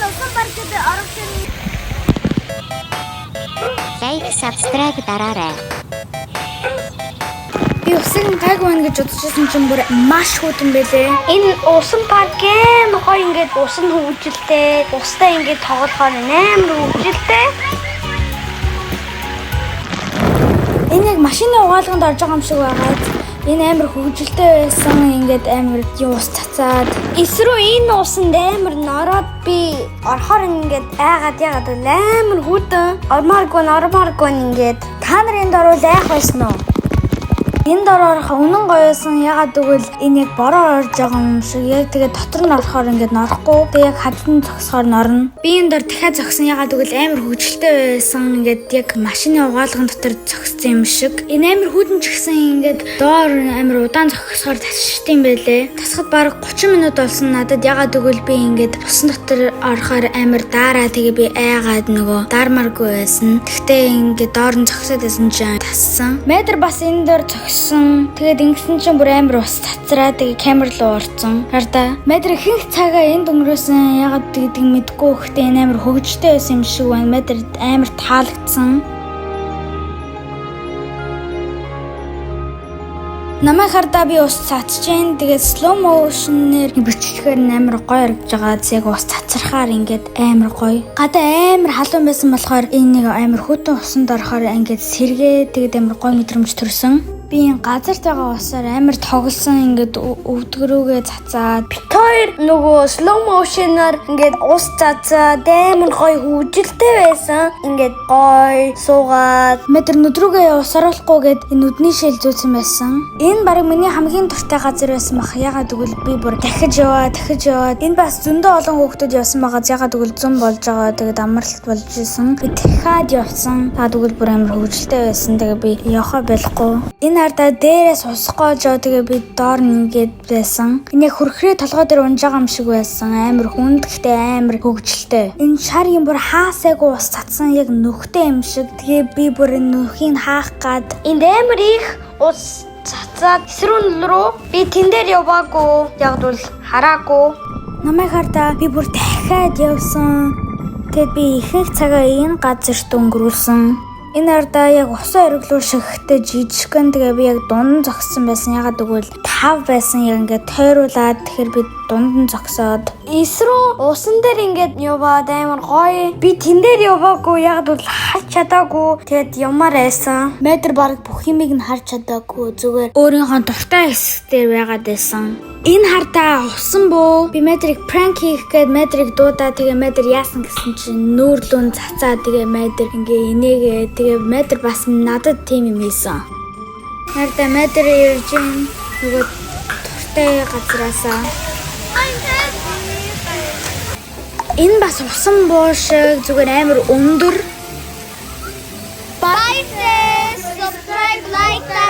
усан паркд орохын Лайк, subscribe дараарай. би усыг гайг байна гэж бодчихсон чинь бүр маш хүйтэн байлээ. Энэ усан парк гоё ингээд усан хөвгөлтэй, устай ингээд тоглохоор амар хөвгөлтэй. Энэ яг машины угаалганд орж байгаа юм шиг байгаад энэ амар хөвгөлтэй байсан. Ингээд амар ус цацаад эсрүү энэ усанд амар нороод би орохоор ингээд айгаад ягаад амар хүйтэн ормааргүй ингээд та нарын дөрөв айх байсан уу? Энэ дөрөөрх үнэн гоёсэн ягаад гэвэл энэ яг бороо орж байгаа юм шиг яг тэгээ дотор нь орохоор ингээд норохгүй тэгээ яг хаддан зогсохоор норно. Би энэ дор дахиад зогсон ягаад гэвэл амар хөвгөлтэй байсан ингээд яг машины угаалган дотор зогссон юм шиг. Энэ амар хүйтэн ч гэсэн ингээд доор амар удаан зогсохоор тасчтай юм байлээ. Тасахад бараг 30 минут болсон надад ягаад гэвэл би ингээд усан дотор орохоор амар даараа тэгээ би айгаад нөгөө даармаргүй байсан. Тэгтээ ингээд доор нь зогсоод байсан чинь тассан. Метр бас энэ дор тэгээд ингэсэн чинь бүр амар ус цацраа тэгээ камер руу орсон. Хараа метр ихэнх цагаа энд өнгөрөөсөн ягаад гэдэг мэдгүй хөөхтэй энэ амар хөвгөлтэй байсан юм шиг байна. Метр амар таалагдсан. Намайг хардаа би ус цацж जैन. Тэгээд slow motion-ээр бичлэгээр амар гоё харагдж байгаа. Яг ус цацрахаар ингээд амар гоё. Гадаа амар халуун байсан болохоор энэ нэг амар хөтөн усанд орохоор ингээд сэргээ тэгээд амар гоё мэдрэмж төрсөн. Би энэ газарт байгаа усаар амар тоглосон ингээд өвдгөрөөгөө цацаад бит хоёр нөгөө slow motion-аар ингээд ус цацаад амар гоё хөвгөлтэй байсан. Ингээд гоё суугаад метр нүдрүүгээ ус оруулахгүйгээд энэ нүдний шил зүүсэн байсан. Энэ баг миний хамгийн дуртай газар байсан бах. Ягаад гэвэл би бүр дахиж яваад энэ бас зөндөө олон хүүхдүүд явсан байгаа. Ягаад гэвэл зүүн болж байгаа. Тэгээд амралт болж исэн. Би дахиад явсан. Ягаад гэвэл бүр амар хөвгөлтэй байсан. Тэгээд би явахаа болохгүй. Энэ хардаа дээрээс усахгүй жоо тэгээ би доор нь ингээд байсан. Энэ хөрхрээ толгой дээр унж байгаа юм шиг байсан. Амар хүнд гэхдээ амар хөвгөлтэй. Энэ шарын бүр хаасайгүй ус цацсан яг нөхтэй юм шиг. Тэгээ би бүр энэ нөхийг хаах гад энд амар их ус цацаад эсрүүн рүү би тэн дээр яваагүй. Яг бол хараагүй. Намайг хардаа би бүр дахиад явсан. Тэгэд би ихэнх цагаа энэ газарт өнгөрүүлсэн. Энэ ардаа яг усан ориглуу шигхтэй жижигхэн тэгээ би яг дунд зогссон байсан. Ягаад гэвэл 5 байсан яг ингээд тойруулаад тэгэхээр би дунд нь зогсоод эсрүү усан дээр ингээд яваад амар гоё. Би тэн дээр яваагүй яг бол харж чадаагүй. Тэгээд ямаар байсан. Метр баг бүх юмыг нь харж чадаагүй. Зүгээр өөрийнхөө дуртай хэсэг дээр байгаад байсан. Энэ хардаа усан бөө. Би метрийг пранк хийх гээд метрийг дуудаа тэгээ метр яасан гэсэн чинь нүүрлүүн цацаа тэгээ метр ингээ инээгээ тэгээ метр бас надад тийм юм хийсэн. Хардаа метр ирж нөгөө дуртай газраасаа. Энэ бас усан боо шиг зүгээр амар өндөр. Bye friends, subscribe, like that.